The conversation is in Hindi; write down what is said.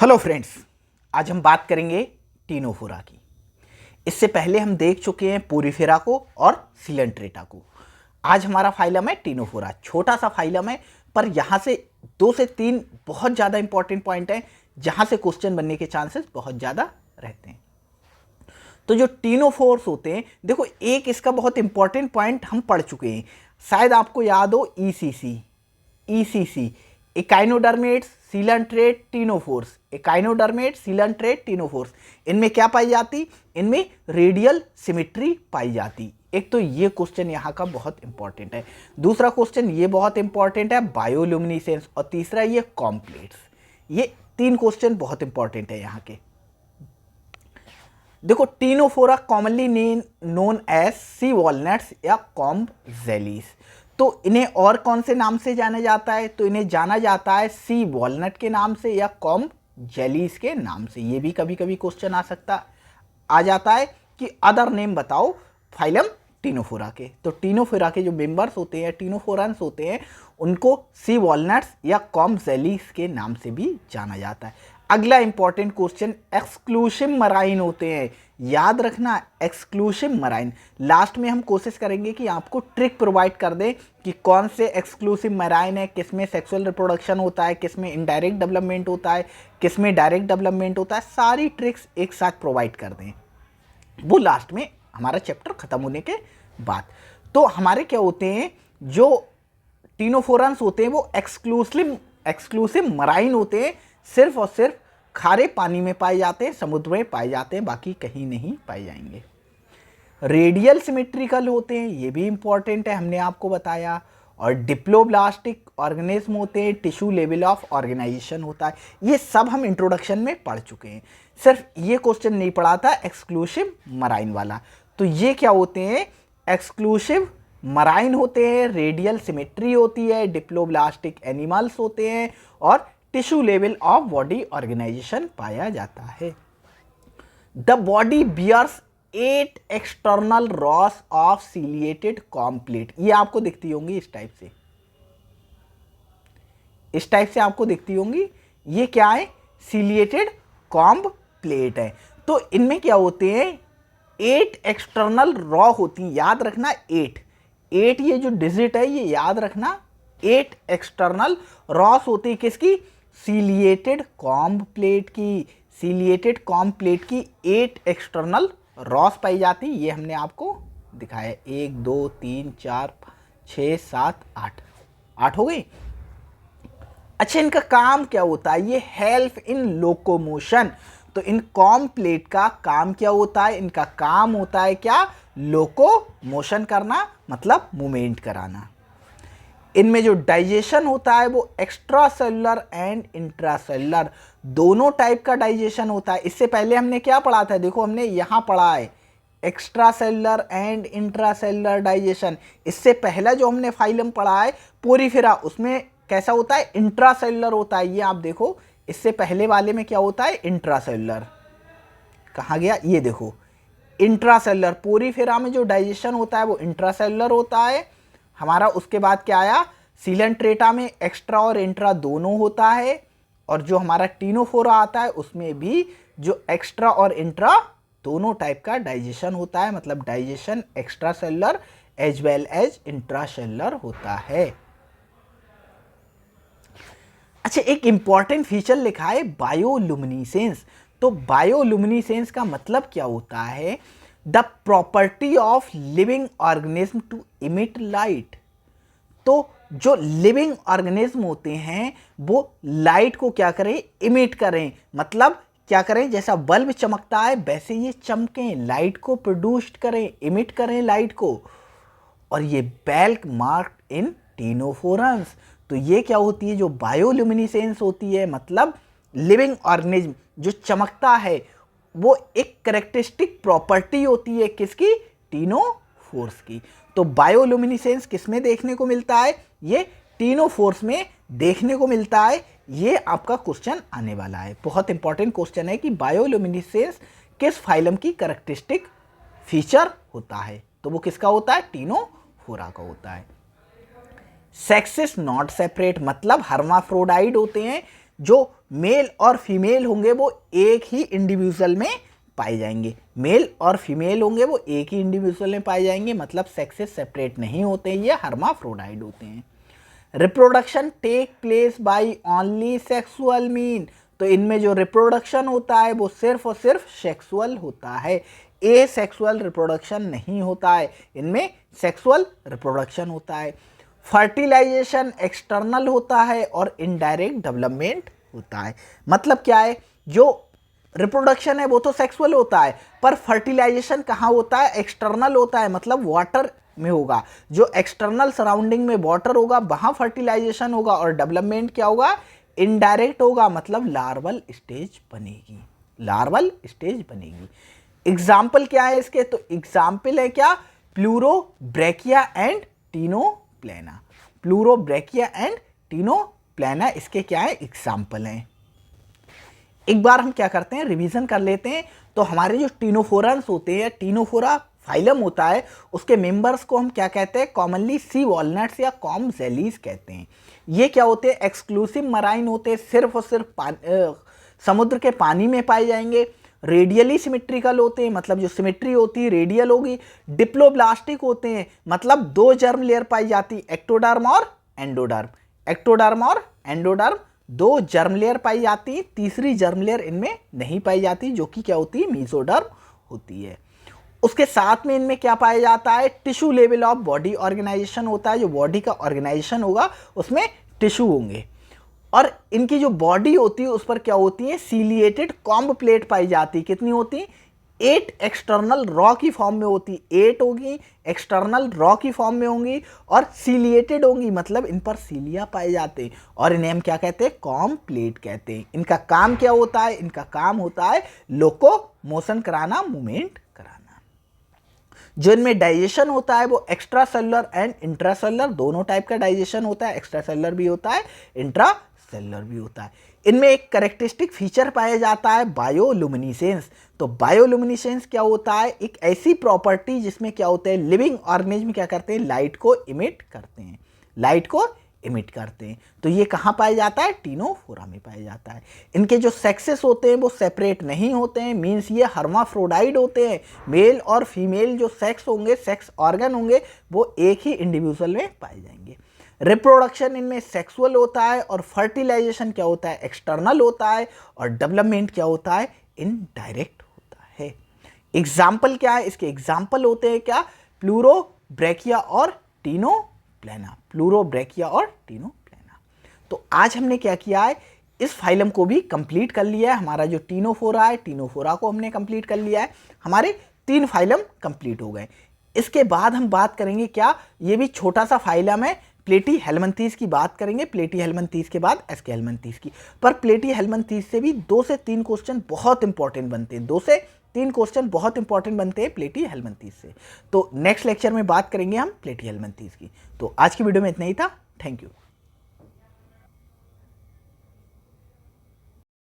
हेलो फ्रेंड्स, आज हम बात करेंगे टीनोफोरा की। इससे पहले हम देख चुके हैं पोरीफेरा को और सिलेंट्रेटा को। आज हमारा फाइलम है टीनोफोरा। छोटा सा फाइलम है, पर यहाँ से 2 से 3 बहुत ज़्यादा इंपॉर्टेंट पॉइंट हैं जहाँ से क्वेश्चन बनने के चांसेस बहुत ज़्यादा रहते हैं। तो जो टीनोफोर्स होते हैं, देखो एक इसका बहुत इंपॉर्टेंट पॉइंट हम पढ़ चुके हैं, शायद आपको याद हो, ECC echinoderms, coelenterate, ctenophores. Echinoderm, coelenterate, ctenophores, इनमें क्या पाई जाती? इनमें रेडियल सिमेट्री पाई जाती। एक तो ये क्वेश्चन यहाँ का बहुत इंपॉर्टेंट है। दूसरा क्वेश्चन ये बहुत इंपॉर्टेंट है, बायोल्यूमिनेसेंस। और तीसरा ये कॉम्प्लेट्स। ये 3 क्वेश्चन बहुत इंपॉर्टेंट है यहाँ के। देखो, टीनोफोरा कॉमनली नोन एज सी वॉलनट्स या कॉम्ब जेलीज। तो इन्हें और कौन से नाम से जाना जाता है? तो इन्हें जाना जाता है सी वॉलनट के नाम से या कॉम्ब जेलीज के नाम से। ये भी कभी कभी क्वेश्चन आ जाता है कि अदर नेम बताओ फाइलम टीनोफोरा के। तो टीनोफोरा के जो मेंबर्स होते हैं, टीनोफोरन्स होते हैं, उनको सी वॉलनट्स या कॉम्ब जेलीज के नाम से भी जाना जाता है। अगला इंपॉर्टेंट क्वेश्चन, एक्सक्लूसिव मराइन होते हैं। याद रखना, एक्सक्लूसिव मराइन। लास्ट में हम कोशिश करेंगे कि आपको ट्रिक प्रोवाइड कर दें कि कौन से एक्सक्लूसिव मराइन है, किसमें सेक्सुअल रिप्रोडक्शन होता है, किसमें इनडायरेक्ट डेवलपमेंट होता है, किसमें डायरेक्ट डेवलपमेंट होता है। सारी ट्रिक्स एक साथ प्रोवाइड कर दें, वो लास्ट में हमारा चैप्टर खत्म होने के बाद। तो हमारे क्या होते हैं, जो टीनोफोरन्स होते हैं वो एक्सक्लूसिव मराइन होते हैं। सिर्फ और सिर्फ खारे पानी में पाए जाते हैं, समुद्र में पाए जाते हैं, बाकी कहीं नहीं पाए जाएंगे। रेडियल सिमेट्रिकल होते हैं, ये भी इंपॉर्टेंट है, हमने आपको बताया। और डिप्लोब्लास्टिक ऑर्गेनिज्म होते हैं, टिश्यू लेवल ऑफ ऑर्गेनाइजेशन होता है। ये सब हम इंट्रोडक्शन में पढ़ चुके हैं। सिर्फ ये क्वेश्चन नहीं पढ़ा था एक्सक्लूसिव मराइन वाला। तो ये क्या होते हैं? एक्सक्लूसिव मराइन होते हैं, रेडियल सिमेट्री होती है, डिप्लोब्लास्टिक एनिमल्स होते हैं और tissue level of body organization पाया जाता है। The body bears 8 external rows of ciliated comb plate. ये आपको दिखती होंगी इस टाइप से आपको दिखती होंगी। ये क्या है? सीलिएटेड कॉम्ब प्लेट है। तो इनमें क्या होते हैं? 8 एक्सटर्नल रॉ होती हैं। याद रखना 8 ये जो डिजिट है ये याद रखना। 8 एक्सटर्नल रॉस होती है किसकी? सीलिएटेड कॉम्ब प्लेट की। सीलिएटेड कॉम्ब प्लेट की 8 एक्सटर्नल रॉस पाई जाती। ये हमने आपको दिखाया। 1 2 3 4 6 7 8 हो गई। अच्छा, इनका काम क्या होता है? ये हेल्प इन लोकोमोशन। तो इन कॉम्ब प्लेट का काम क्या होता है? इनका काम होता है क्या? लोकोमोशन करना, मतलब मूवमेंट कराना। इनमें जो डाइजेशन होता है वो एक्स्ट्रा सेलुलर एंड इंट्रासेलुलर दोनों टाइप का डाइजेशन होता है। इससे पहले हमने क्या पढ़ा था? देखो, हमने यहां पढ़ा है extra cellular and intracellular digestion. इससे पहला जो हमने फाइलम पढ़ा है पोरीफेरा, उसमें कैसा होता है? इंट्रासेलुलर होता है। ये आप देखो, इससे पहले वाले में क्या होता है? इंट्रासेलुलर। कहाँ गया? ये देखो, इंट्रासेलुलर। पोरीफेरा में जो डाइजेशन होता है वो इंट्रासेलुलर होता है हमारा। उसके बाद क्या आया? सिलेंट्रेटा में एक्स्ट्रा और इंट्रा दोनों होता है। और जो हमारा टीनोफोरा आता है उसमें भी जो एक्स्ट्रा और इंट्रा दोनों टाइप का डाइजेशन होता है, मतलब digestion extra cellular as well as intracellular होता है। अच्छा, एक इंपॉर्टेंट फीचर लिखा है बायोलुमिनेसेंस। तो बायोलुमिनेसेंस का मतलब क्या होता है? The property of living organism to emit light. तो जो लिविंग ऑर्गेनिज्म होते हैं वो लाइट को क्या करें? इमिट करें। मतलब क्या करें? जैसा बल्ब चमकता है वैसे ये चमकें, लाइट को प्रोड्यूस करें, इमिट करें लाइट को। और ये बेल्क मार्क इन टीनोफोरन्स। तो ये क्या होती है? जो बायोल्यूमिनेसेंस होती है, मतलब लिविंग ऑर्गेनिज्म जो चमकता है, वो एक कैरेक्टरिस्टिक प्रॉपर्टी होती है किसकी? टीनोफोर्स की। तो बायोल्यूमिनेसेंस किसमें देखने को मिलता है? ये टीनोफोर्स में देखने को मिलता है। ये आपका क्वेश्चन आने वाला है, बहुत इंपॉर्टेंट क्वेश्चन है कि बायोल्यूमिनेसेंस किस फाइलम की कैरेक्टरिस्टिक फीचर होता है। तो वो किसका होता है? टीनोफोरा का होता है। सेक्सेस नॉट सेपरेट, मतलब हर्माफ्रोडाइट होते हैं, जो मेल और फीमेल होंगे वो एक ही इंडिविजुअल में पाए जाएंगे। मेल और फीमेल होंगे वो एक ही इंडिविजुअल में पाए जाएंगे, मतलब सेक्सेस सेपरेट नहीं होते हैं, ये हर्माफ्रोडाइट होते हैं। Reproduction take place by only sexual mean, तो इनमें जो रिप्रोडक्शन होता है वो सिर्फ और सिर्फ सेक्सुअल होता है, ए सेक्सुअल रिप्रोडक्शन नहीं होता है, इनमें सेक्सुअल रिप्रोडक्शन होता है। फर्टिलाइजेशन एक्सटर्नल होता है और इनडायरेक्ट डेवलपमेंट होता है। मतलब क्या है, जो रिप्रोडक्शन है वो तो सेक्सुअल होता है, पर फर्टिलाइजेशन कहाँ होता है, एक्सटर्नल होता है, मतलब वाटर में होगा। जो एक्सटर्नल सराउंडिंग में वाटर होगा वहां फर्टिलाइजेशन होगा, और डेवलपमेंट क्या होगा, इनडायरेक्ट होगा, मतलब लार्वल स्टेज बनेगी, लार्वल स्टेज बनेगी। एग्जाम्पल क्या है इसके, तो एग्जाम्पल है क्या, Pleurobrachia and Ctenoplana, Pleurobrachia and Ctenoplana इसके क्या है, एग्जाम्पल हैं। एक बार हम क्या करते हैं, रिवीजन कर लेते हैं। तो हमारे जो टीनोफोरन्स होते हैं, टीनोफोरा फाइलम होता है, उसके मेंबर्स को हम क्या कहते हैं, कॉमनली सी वॉलनट्स या कॉम जेलीज कहते हैं। ये क्या होते हैं, एक्सक्लूसिव मराइन होते हैं, सिर्फ और सिर्फ समुद्र के पानी में पाए जाएंगे। रेडियली सिमेट्रिकल होते हैं, मतलब जो सिमेट्री होती है रेडियल होगी। डिप्लोब्लास्टिक होते हैं, मतलब दो जर्म लेयर पाई जाती, एक्टोडर्म और एंडोडर्म, एक्टोडर्म और एंडोडर्म दो जर्म लेयर पाई जाती, तीसरी जर्म लेयर इनमें नहीं पाई जाती, जो कि क्या होती है, मीसोडर्म होती है। उसके साथ में इनमें क्या पाया जाता है, tissue level of body organization होता है, जो बॉडी का ऑर्गेनाइजेशन होगा उसमें टिश्यू होंगे। और इनकी जो बॉडी होती है उस पर क्या होती है, सीलिएटेड कॉम्ब प्लेट पाई जाती है। कितनी होती, 8 एक्सटर्नल रॉ की फॉर्म में होती, 8 होगी, एक्सटर्नल रॉ की फॉर्म में होंगी और सीलिएटेड होंगी, मतलब इन पर सीलिया पाए जाते हैं, और इन्हें हम क्या कहते हैं, कॉम्ब प्लेट कहते हैं। इनका काम क्या होता है, इनका काम होता है लोको मोशन कराना, मूवमेंट कराना। जो इनमें डाइजेशन होता है वो एक्स्ट्रा सेलुलर एंड इंट्रासेलुलर दोनों टाइप का डाइजेशन होता है, एक्स्ट्रा सेलुलर भी होता है, इंट्रा सेलुलर भी होता है। इनमें एक कैरेक्टरिस्टिक फीचर पाया जाता है बायोलुमिनिसेंस। तो बायोलुमिनिसेंस क्या होता है, एक ऐसी प्रॉपर्टी जिसमें क्या होता है, लिविंग ऑर्गेनिज्म क्या करते हैं, लाइट को इमिट करते हैं, लाइट को इमिट करते हैं। तो ये कहाँ पाया जाता है, टीनोफोरा में पाया जाता है। इनके जो सेक्सेस होते हैं वो सेपरेट नहीं होते हैं, मीन्स ये हर्माफ्रोडाइट होते हैं। मेल और फीमेल जो सेक्स होंगे, सेक्स ऑर्गन होंगे, वो एक ही इंडिविजुअल में पाए जाएंगे। रिप्रोडक्शन इनमें सेक्सुअल होता है, और फर्टिलाइजेशन क्या होता है, एक्सटर्नल होता है, और डेवलपमेंट क्या होता है, इनडायरेक्ट होता है। एग्जाम्पल क्या है, इसके एग्जाम्पल होते हैं क्या, प्लूरोब्रैकिया और टीनोप्लेना, प्लूरोब्रैकिया और टीनोप्लेना। तो आज हमने क्या किया है, इस फाइलम को भी कंप्लीट कर लिया है। हमारा जो टीनोफोरा है, टीनोफोरा को हमने कंप्लीट कर लिया है, हमारे 3 फाइलम कंप्लीट हो गए। इसके बाद हम बात करेंगे क्या, ये भी छोटा सा फाइलम है, प्लेटी हेलमिंथीज की बात करेंगे, प्लेटी हेलमिंथीज के बाद एस्के हेलमिंथीज की। पर प्लेटी हेलमिंथीज से भी 2 से 3 क्वेश्चन बहुत इंपॉर्टेंट बनते हैं, 2 से 3 क्वेश्चन बहुत इंपॉर्टेंट बनते हैं प्लेटी हेलमिंथीज से। तो नेक्स्ट लेक्चर में बात करेंगे हम प्लेटी हेलमिंथीज की। तो आज की वीडियो में इतना ही था, थैंक यू।